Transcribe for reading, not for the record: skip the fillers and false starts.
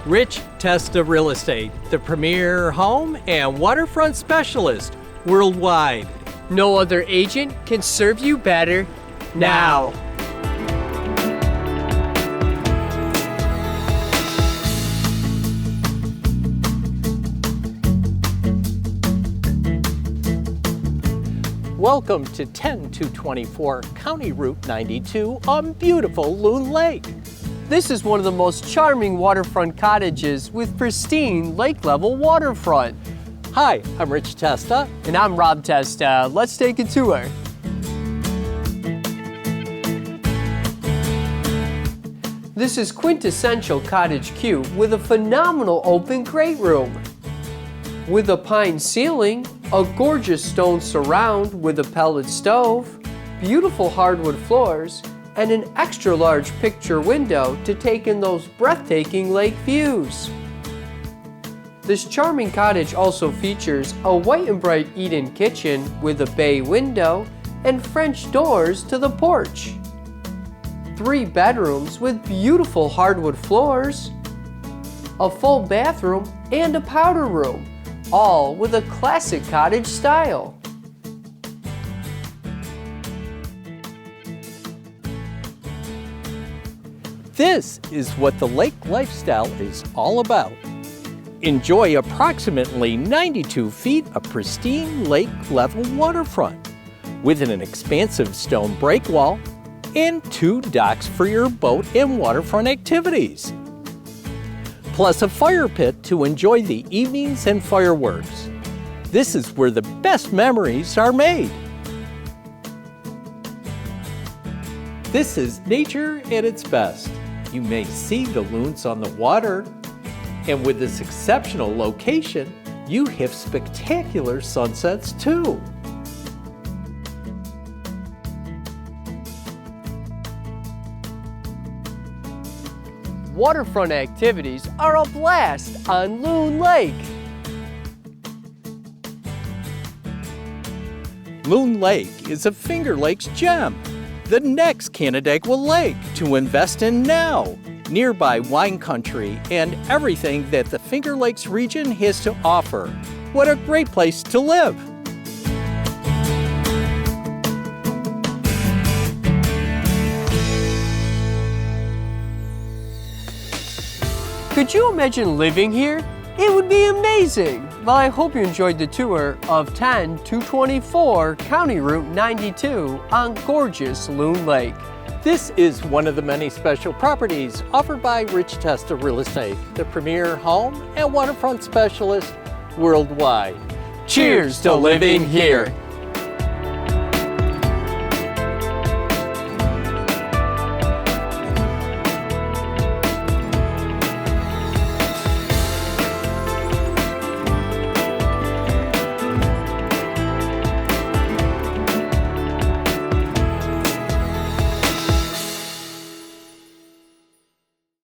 Rich Testa Real Estate, the premier home and waterfront specialist worldwide. No other agent can serve you better now. Welcome to 10224 County Route 92 on beautiful Loon Lake. This is one of the most charming waterfront cottages with pristine lake-level waterfront. Hi, I'm Rich Testa. And I'm Rob Testa. Let's take a tour. This is quintessential cottage cute with a phenomenal open great room. With a pine ceiling, a gorgeous stone surround with a pellet stove, beautiful hardwood floors, and an extra large picture window to take in those breathtaking lake views. This charming cottage also features a white and bright eat-in kitchen with a bay window and French doors to the porch. 3 bedrooms with beautiful hardwood floors, a full bathroom, and a powder room, all with a classic cottage style. This is what the lake lifestyle is all about. Enjoy approximately 92 feet of pristine lake-level waterfront with an expansive stone breakwall and 2 docks for your boat and waterfront activities. Plus a fire pit to enjoy the evenings and fireworks. This is where the best memories are made. This is nature at its best. You may see the loons on the water, and with this exceptional location, you have spectacular sunsets too. Waterfront activities are a blast on Loon Lake. Loon Lake is a Finger Lakes gem, the next Canandaigua lake to invest in now. Nearby wine country and everything that the Finger Lakes region has to offer. What a great place to live! Could you imagine living here? It would be amazing! Well, I hope you enjoyed the tour of 10224 County Route 92 on gorgeous Loon Lake. This is one of the many special properties offered by Rich Testa Real Estate, the premier home and waterfront specialist worldwide. Cheers to living here!